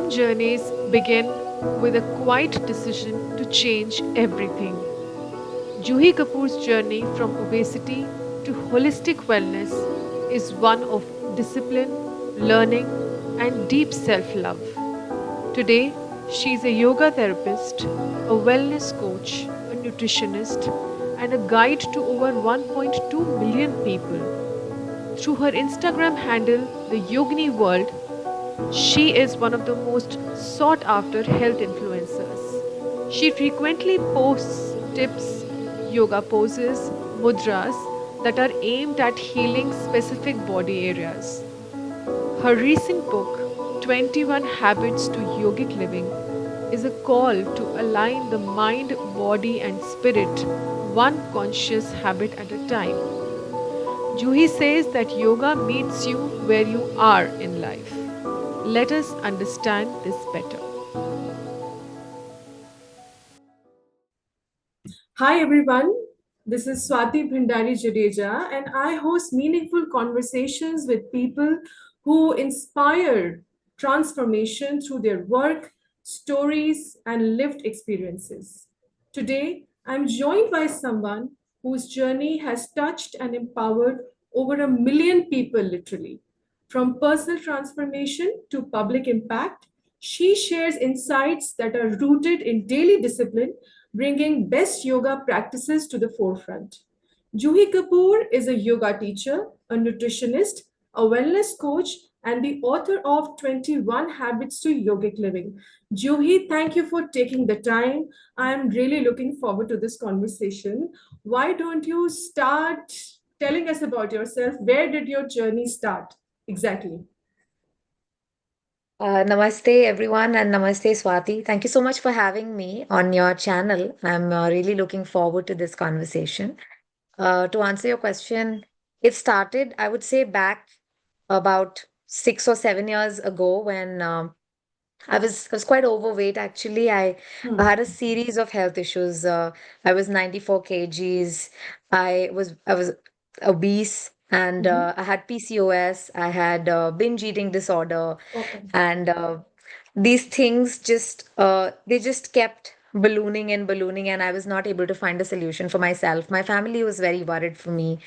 Some journeys begin with a quiet decision to change everything. Juhi Kapoor's journey from obesity to holistic wellness is one of discipline, learning, and deep self love. Today, she is a yoga therapist, a wellness coach, a nutritionist, and a guide to over 1.2 million people. Through her Instagram handle, The Yogini World, she is one of the most sought after health influencers. She frequently posts tips, yoga poses, mudras that are aimed at healing specific body areas. Her recent book, 21 Habits to Yogic Living, is a call to align the mind, body, and spirit one conscious habit at a time. Juhi says that yoga meets you where you are in life. Let us understand this better. Hi everyone, this is Swati Bhandari and I host meaningful conversations with people who inspire transformation through their work, stories, and lived experiences. Today, I'm joined by someone whose journey has touched and empowered over a million people, literally. From personal transformation to public impact, she shares insights that are rooted in daily discipline, bringing best yoga practices to the forefront. Juhi Kapoor is a yoga teacher, a nutritionist, a wellness coach, and the author of 21 Habits to Yogic Living. Juhi, thank you for taking the time. I am really looking forward to this conversation. Why don't you start telling us about yourself? Where did your journey start exactly? Namaste, everyone, and namaste, Swati. Thank you so much for having me on your channel. I'm really looking forward to this conversation. To answer your question, it started, I would say, back about 6 or 7 years ago when I was quite overweight actually. I Hmm. had a series of health issues. I was 94 kgs. I was obese and Mhm. I had PCOS. I had binge eating disorder, Okay. and these things just they just kept ballooning and ballooning, and I was not able to find a solution for myself. My family was very worried for me,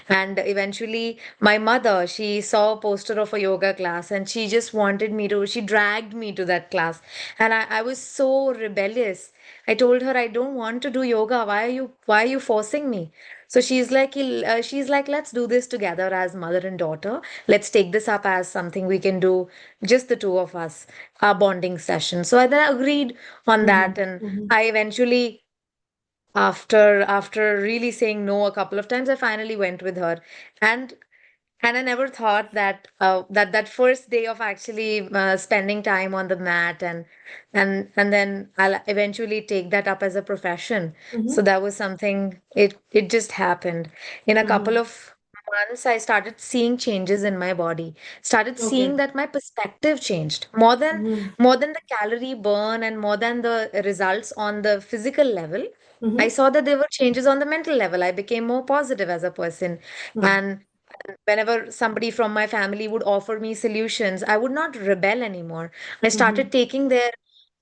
and eventually my mother, she saw a poster of a yoga class and she just wanted me to, she dragged me to that class, and I was so rebellious. I told her I don't want to do yoga. Why are you forcing me? So she's like, let's do this together as mother and daughter. Let's take this up as something we can do, just the two of us, our bonding session. So I then agreed on that, Mhm. and Mhm. I eventually, after really saying no a couple of times, I finally went with her. And and I never thought that that first day of actually spending time on the mat, and then I'll eventually take that up as a profession. So Mhm. that was something, it just happened. In a couple Mhm. of months, I started seeing changes in my body. Started seeing Okay. that my perspective changed more than Mhm. more than the calorie burn and more than the results on the physical level. I Mhm. saw that there were changes on the mental level. I became more positive as a person. Mhm. And whenever somebody from my family would offer me solutions, I would not rebel anymore. I started Mhm. taking their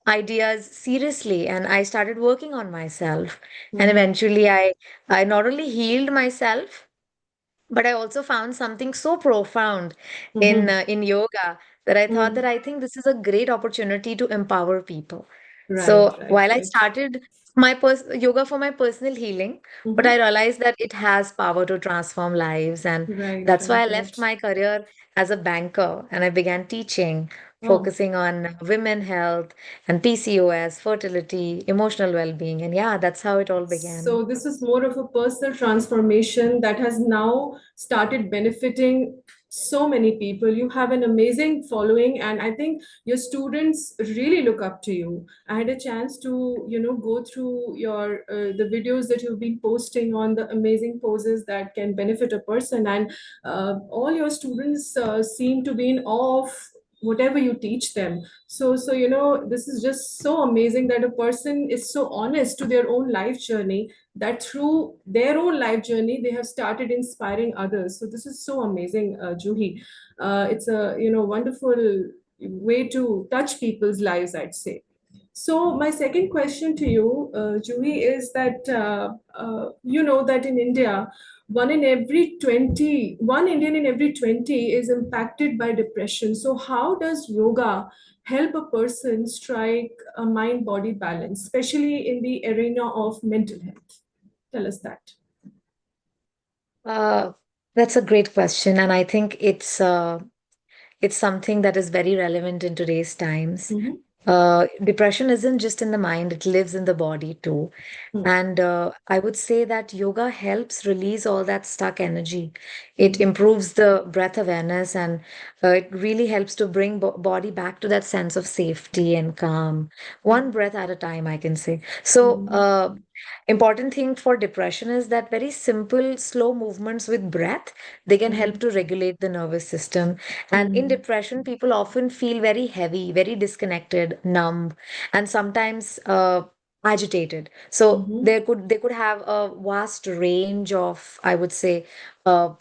ideas seriously and I started working on myself. And Mhm. eventually I not only healed myself, but I also found something so profound Mhm. in yoga that I thought that Mhm. I think this is a great opportunity to empower people. Right, So right, while I right. started yoga for my personal healing, but I Mhm. realized that it has power to transform lives, and Right, that's why right, I right. left my career as a banker and I began teaching, Oh. focusing on women health and PCOS, fertility, emotional well-being, and yeah, that's how it all began. So this is more of a personal transformation that has now started benefiting so many people. You have an amazing following, and I think your students really look up to you. I had a chance to, go through your the videos that you've been posting on the amazing poses that can benefit a person, and all your students seem to be in awe of whatever you teach them. So this is just so amazing that a person is so honest to their own life journey, that through their own life journey they have started inspiring others. So this is so amazing, Juhi. It's a wonderful way to touch people's lives, I'd say. So my second question to you, Juhi, is that you know that in India, one Indian in every 20 is impacted by depression. So how does yoga help a person strike a mind-body balance, especially in the arena of mental health? Tell us that. Uh, that's a great question, and I think it's something that is very relevant in today's times. Mm-hmm. Depression isn't just in the mind, it lives in the body too. And I would say that yoga helps release all that stuck energy. It Mm-hmm. improves the breath awareness and it really helps to bring body back to that sense of safety and calm. One breath at a time, I can say. So, Mm-hmm. important thing for depression is that very simple, slow movements with breath, they can help to regulate the nervous system. And in Mm-hmm. depression, people often feel very heavy, very disconnected, numb, and sometimes agitated. So Mm-hmm. they could have a vast range of, I would say, uh,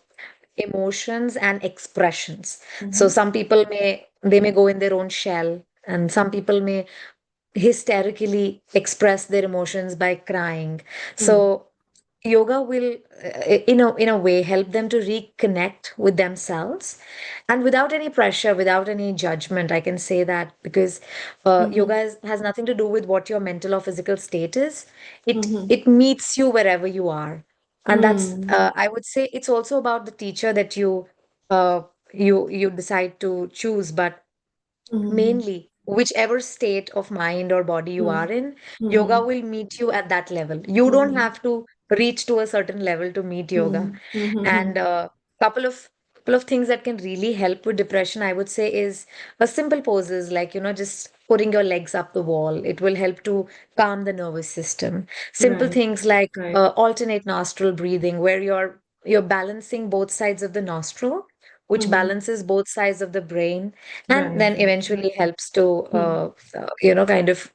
emotions and expressions. So Mm-hmm. some people may go in their own shell, and some people may hysterically express their emotions by crying. Mm-hmm. So yoga will in a way help them to reconnect with themselves and without any pressure, without any judgment. I can say that because yoga has nothing to do with what your mental or physical state is. Mm-hmm. It meets you wherever you are, and that's Mm-hmm. I would say it's also about the teacher that uh, you decide to choose, but Mm-hmm. mainly whichever state of mind or body you are in, yoga Mm-hmm. will meet you at that level. You don't Mm-hmm. have to reach to a certain level to meet yoga. Mm-hmm. Mm-hmm. And couple of couple of things that can really help with depression, I would say, is a simple poses like just putting your legs up the wall. It will help to calm the nervous system. Simple Right. things like Right. alternate nostril breathing, where you're balancing both sides of the nostril, which Mm-hmm. balances both sides of the brain and Right. then Right. eventually helps to Mm-hmm. kind of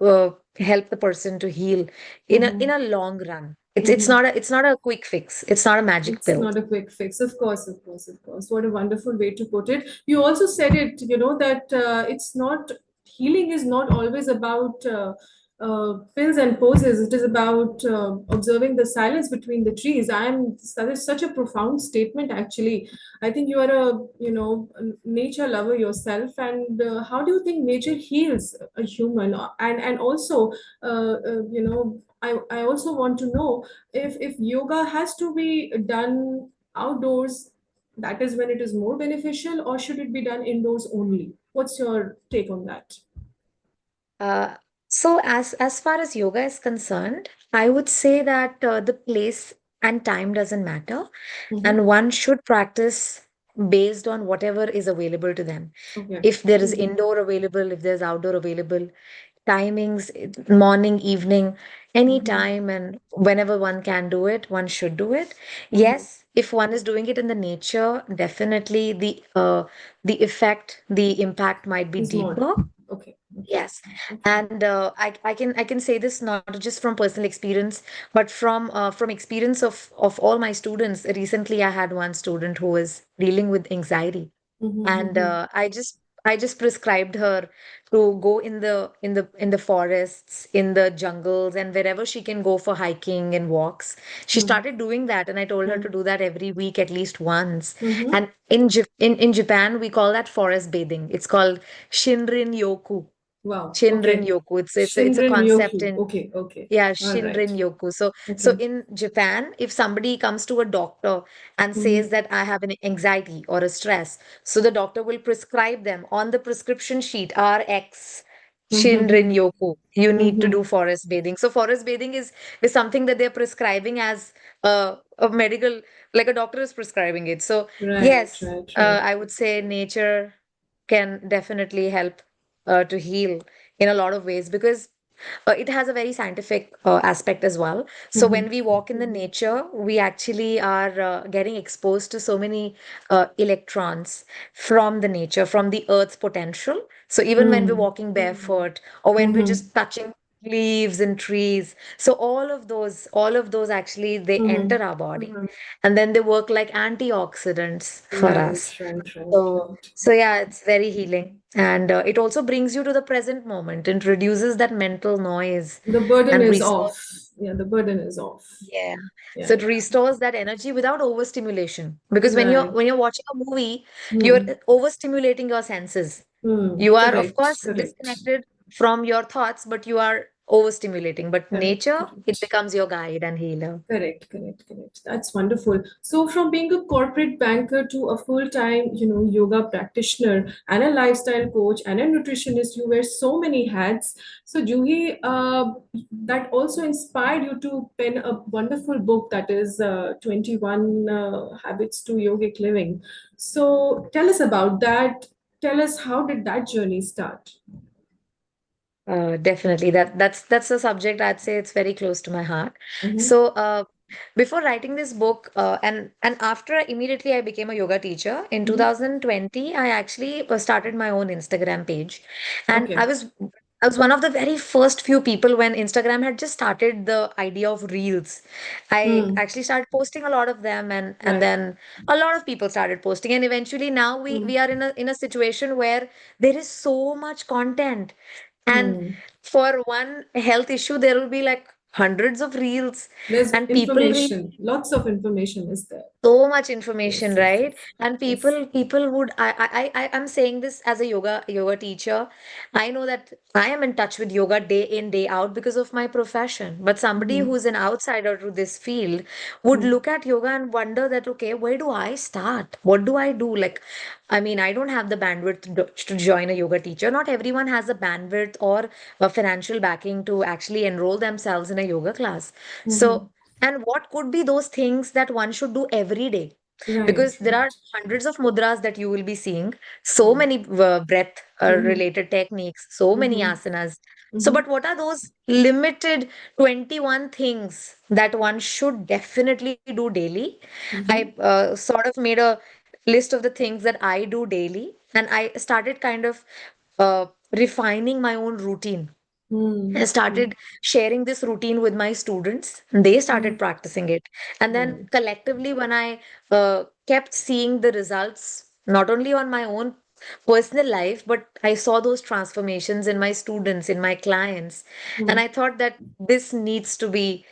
uh, help the person to heal in Mm-hmm. a long run. It's Mm-hmm. not it's not a quick fix. It's not a magic It's pill. not a quick fix. Of course, of course, of course. What a wonderful way to put it. You also said it, that it's not, healing is not always about pills and poses. It is about observing the silence between the trees. That is such a profound statement, actually. I think you are a nature lover yourself. And how do you think nature heals a human? And also, I also want to know if yoga has to be done outdoors, that is when it is more beneficial, or should it be done indoors only? What's your take on that? Uh, so as far as yoga is concerned, I would say that the place and time doesn't matter, Mm-hmm. and one should practice based on whatever is available to them. Okay. If there is Mm-hmm. indoor available, if there's outdoor available, timings, morning, evening, any Mm-hmm. time, and whenever one can do it, one should do it. Mm-hmm. Yes, if one is doing it in the nature, definitely the effect, the impact might be Is more. deeper. Okay. Okay. Yes, Okay. and I can say this not just from personal experience, but from experience of all my students. Recently, I had one student who was dealing with anxiety, and Mm-hmm. I just prescribed her to go in the forests, in the jungles, and wherever she can go for hiking and walks. She Mm-hmm. started doing that, and I told her to do that every week at least once. Mm-hmm. And in Japan, we call that forest bathing. It's called Shinrin Yoku. Wow. Shinrin Okay. Yoku. It's a Shinrin concept Yoku. in Okay. Okay. yeah, All right. Shinrin Yoku. So Okay. in Japan, if somebody comes to a doctor and says Mm-hmm. that I have an anxiety or a stress, so the doctor will prescribe them on the prescription sheet RX Mm-hmm. Shinrin Yoku. You need to Mm-hmm. do forest bathing. So forest bathing is something that they're prescribing as a medical, like a doctor is prescribing it. So Right. yes, Right. Right. I would say nature can definitely help to heal in a lot of ways because it has a very scientific aspect as well. So Mm-hmm. when we walk in the nature, we actually are getting exposed to so many electrons from the nature, from the earth's potential. So even when we're Mm-hmm. walking barefoot or when we're Mm-hmm. just touching leaves and trees. So all of those actually they Mm-hmm. enter our body, Mm-hmm. and then they work like antioxidants for Right, us. right, right, So, right. so yeah, it's very healing. And it also brings you to the present moment and reduces that mental noise The burden and is restores, off. Yeah, the burden is off. yeah. So Yeah, it yeah. restores that energy without overstimulation. Because when you're Right. when you're watching a movie, you're Hmm. overstimulating your senses. Hmm. You are, of Correct, course, correct, disconnected from your thoughts, but you are overstimulating. But correct, nature, it correct. becomes your guide and healer. Correct, correct, correct. That's wonderful. So, from being a corporate banker to a full-time, yoga practitioner and a lifestyle coach and a nutritionist, you wear so many hats. So, Juhi, that also inspired you to pen a wonderful book that is 21 Habits to Yogic Living. So, tell us about that. Tell us, how did that journey start? Definitely. That's a subject I'd say it's very close to my heart. Mm-hmm. So before writing this book, and after immediately I became a yoga teacher in Mm-hmm. 2020, I actually started my own Instagram page, and I Okay. was I was one of the very first few people when Instagram had just started the idea of reels. I Mm, actually started posting a lot of them, and right. then a lot of people started posting, and eventually now we Mm, are in a situation where there is so much content. And mm. for one health issue, there will be like hundreds of reels, There's and people read information, lots of information is there. so much information, Yes, yes, right? yes, And yes. people would I'm saying this as a yoga teacher. I know that I am in touch with yoga day in, day out because of my profession. But somebody Mm-hmm. who's an outsider to this field would Mm, look at yoga and wonder that, okay, where do I start? What do I do? Like, I mean, I don't have the bandwidth to join a yoga teacher. Not everyone has the bandwidth or a financial backing to actually enroll themselves in a yoga class. mm-hmm. So, and what could be those things that one should do every day? Right, Because there are right. hundreds of mudras that you will be seeing, so Mm, many breath mm-hmm. related techniques, so many Mm-hmm. asanas. So, Mm-hmm. but what are those limited 21 things that one should definitely do daily? I Mm-hmm. sort of made a list of the things that I do daily, and I started kind of uh, refining my own routine. I Mm, mm, started sharing this routine with my students. They started mm. practicing it. And then Right. collectively, when I kept seeing the results, not only on my own personal life, but I saw those transformations in my students, in my clients. And Mm, I thought that this needs to be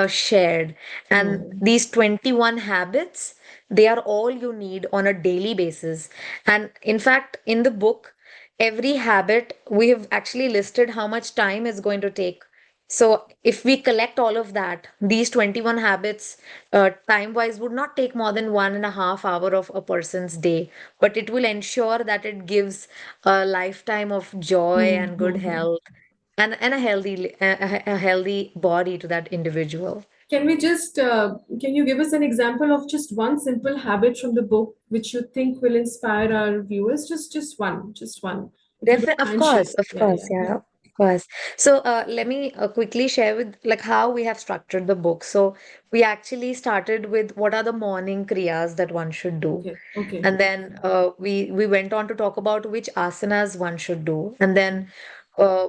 shared. And mm, these 21 habits, they are all you need on a daily basis. And in fact, in the book, every habit, we have actually listed how much time is going to take. So if we collect all of that, these 21 habits, time-wise, would not take more than 1.5 hour of a person's day, but it will ensure that it gives a lifetime of joy mm, and good mm. health and a healthy body to that individual. Can you give us an example of just one simple habit from the book which you think will inspire our viewers? Just one, if you don't mind sharing. Of Yeah, course, yeah, yeah, yeah. of course. So let me quickly share with like how we have structured the book. So we actually started with what are the morning kriyas that one should do. Okay, okay, And then we went on to talk about which asanas one should do. And okay. then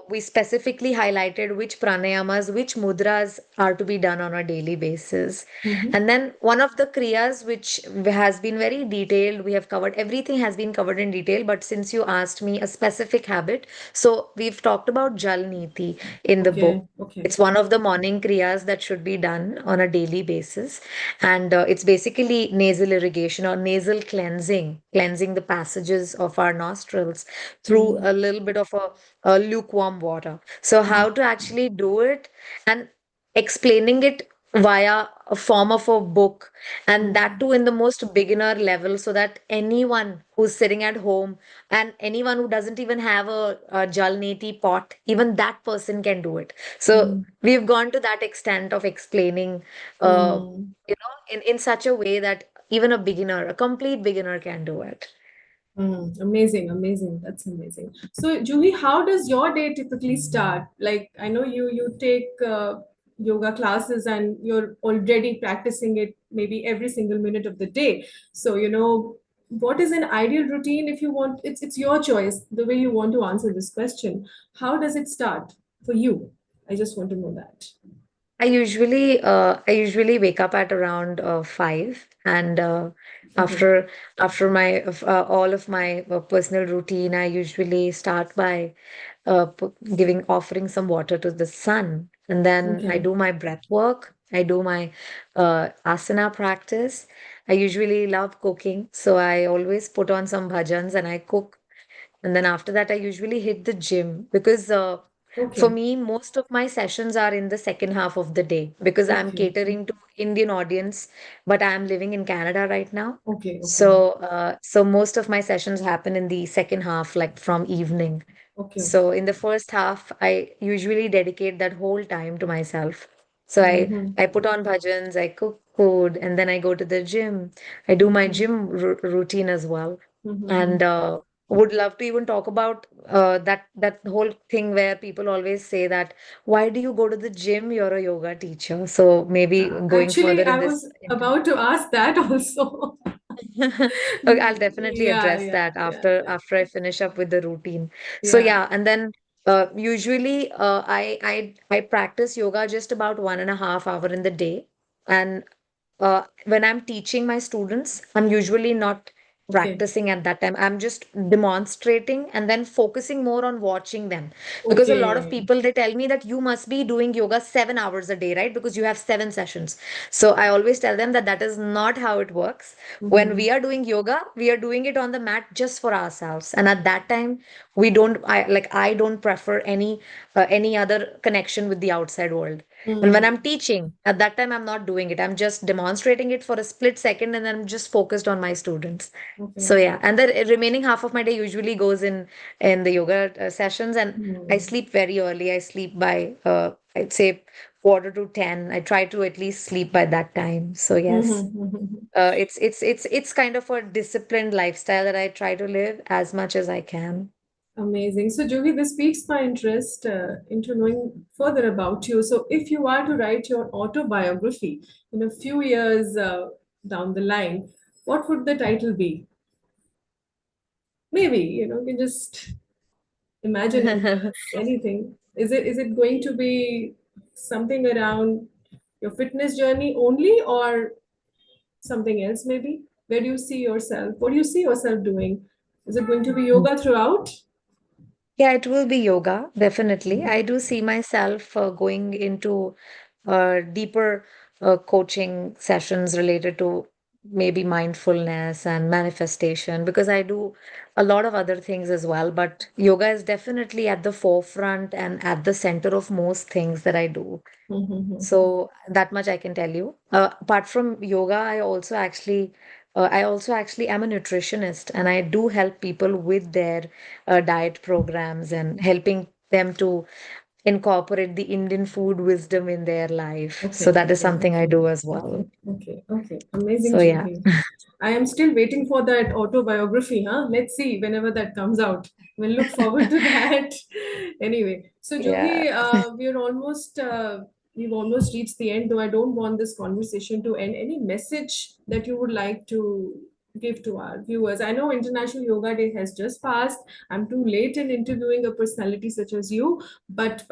we specifically highlighted which pranayamas, which mudras are to be done on a daily basis. Mm-hmm. And then one of the kriyas which has been very detailed, we have covered everything has been covered in detail. But since you asked me a specific habit, so we've talked about Jal Niti in the book. Okay, okay. It's one of the morning kriyas that should be done on a daily basis. And it's basically nasal irrigation or nasal cleansing, cleansing the passages of our nostrils through Mm-hmm. a little bit of a lukewarm water. So, how to actually do it and explaining it via a form of a book, and that Mm-hmm. too in the most beginner level, so that anyone who's sitting at home and anyone who doesn't even have a jalneti pot, even that person can do it. So we've gone to that extent of explaining, uh, Mm-hmm. in such a way that even a beginner, a complete beginner can do it. Mm, amazing, amazing. That's amazing. So, Juhi, how does your day typically start? Like, I know you take yoga classes and you're already practicing it maybe every single minute of the day. So, what is an ideal routine if you want? It's your choice, the way you want to answer this question. How does it start for you? I just want to know that. I usually wake up at around 5, and Okay. after my all of my personal routine, I usually start by giving offering some water to the sun, and then I Okay. do my breath work. I do my asana practice. I usually love cooking, so I always put on some bhajans and I cook. And then after that, I usually hit the gym because for Okay. me, most of my sessions are in the second half of the day because I'm Okay. catering to Indian audience, but I'm living in Canada right now. Okay. Okay. So most of my sessions happen in the second half, like from evening. Okay. So in the first half, I usually dedicate that whole time to myself. So Mm-hmm. I put on bhajans, I cook food, and then I go to the gym. I do my Mm-hmm. gym routine as well, Mm-hmm. and would love to even talk about that whole thing where people always say that why do you go to the gym? You're a yoga teacher. So maybe going further Actually, in I this. was about to ask that also. Okay, I'll definitely Yeah, address yeah, that yeah, after yeah, I finish up with the routine. So yeah. yeah, and then usually I practice yoga just about 1.5 hour in the day, and when I'm teaching my students, I'm usually not Okay, practicing at that time. I'm just demonstrating and then focusing more on watching them. Because a lot of okay. people they tell me that you must be doing yoga 7 hours a day, right? Because you have 7 sessions. So I always tell them that that is not how it works. When Mm-hmm. we are doing yoga, we are doing it on the mat just for ourselves. And at that time, we don't, I don't prefer any other connection with the outside world. And when I'm Mm. teaching, at that time, I'm not doing it. I'm just demonstrating it for a split second and then I'm just focused on my students. So Okay. yeah, and the remaining half of my day usually goes in the yoga sessions, and I Mm. sleep very early. I sleep by I'd say quarter to 10. I try to at least sleep by that time. So yes, Mm-hmm. it's kind of a disciplined lifestyle that I try to live as much as I can. Amazing. So, Juhi, this piques my interest into knowing further about you. So, if you are to write your autobiography in a few years down the line, what would the title be? Maybe, you can just imagine in words anything. Is it going to be something around your fitness journey only, or something else maybe? Where do you see yourself? What do you see yourself doing? Is it going to be yoga throughout? Yeah, it will be yoga, definitely. I do see myself going into deeper coaching sessions related to maybe mindfulness and manifestation because I do a lot of other things as well. But yoga is definitely at the forefront and at the center of most things that I do. So that much I can tell you. Apart from yoga, I also actually am a nutritionist, and I do help people with their diet programs and helping them to incorporate the Indian food wisdom in their life. So Okay, that is okay, something I okay, do as okay, well. okay, okay. Amazing, So yeah, Juhi. I am still waiting for that autobiography, huh? Let's see whenever that comes out. We'll look forward to that. Anyway, so yeah. Juhi, we've almost reached the end, though I don't want this conversation to end. Any message that you would like to give to our viewers? I know International Yoga Day has just passed. I'm too late in interviewing a personality such as you, but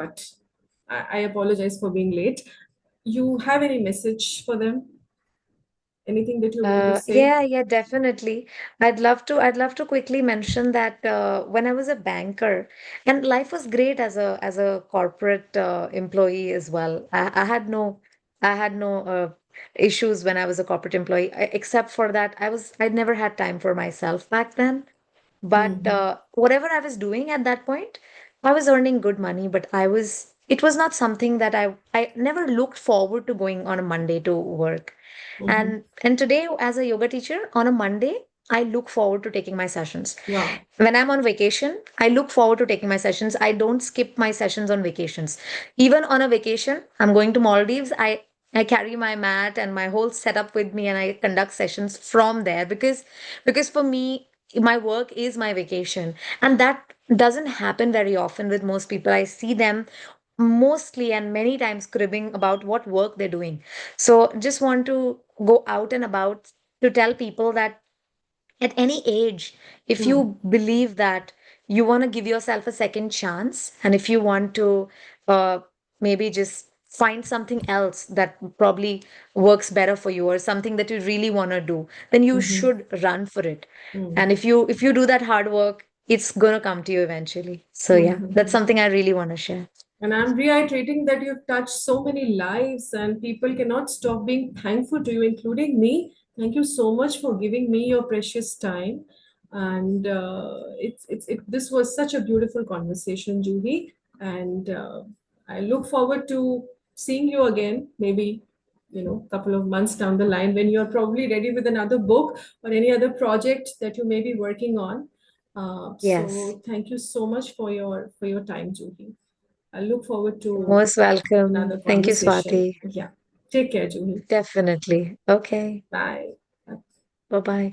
I apologize for being late. You have any message for them? Anything that you want to say? Yeah, definitely. I'd love to quickly mention that when I was a banker, and life was great as a corporate employee as well. I had no issues when I was a corporate employee, except for that I'd never had time for myself back then. But Hmm. whatever I was doing at that point, I was earning good money, but it was not something that I never looked forward to going on a Monday to work. Hmm. And today, as a yoga teacher, on a Monday, I look forward to taking my sessions. Wow. When I'm on vacation, I look forward to taking my sessions. I don't skip my sessions on vacations. Even on a vacation, I'm going to Maldives. I carry my mat and my whole setup with me, and I conduct sessions from there because for me, my work is my vacation, and that doesn't happen very often with most people. I see them mostly and many times cribbing about what work they're doing. So just want to go out and about to tell people that at any age, if Hmm. you believe that you want to give yourself a second chance, and if you want to uh, maybe just find something else that probably works better for you, or something that you really want to do, then you Mm-hmm. should run for it. And Mm-hmm. if you do that hard work, it's going to come to you eventually. So yeah, that's Mm-hmm. something I really want to share. And I'm reiterating that you've touched so many lives, and people cannot stop being thankful to you, including me. Thank you so much for giving me your precious time. And this was such a beautiful conversation, Juhi. And I look forward to seeing you again, maybe, a couple of months down the line when you're probably ready with another book or any other project that you may be working on. Yes. So thank you so much for your time, Juhi. I look forward You're to most welcome. another Thank you, conversation. Swati. Yeah. Take care, Juhi. Definitely. Okay. Bye. Bye bye.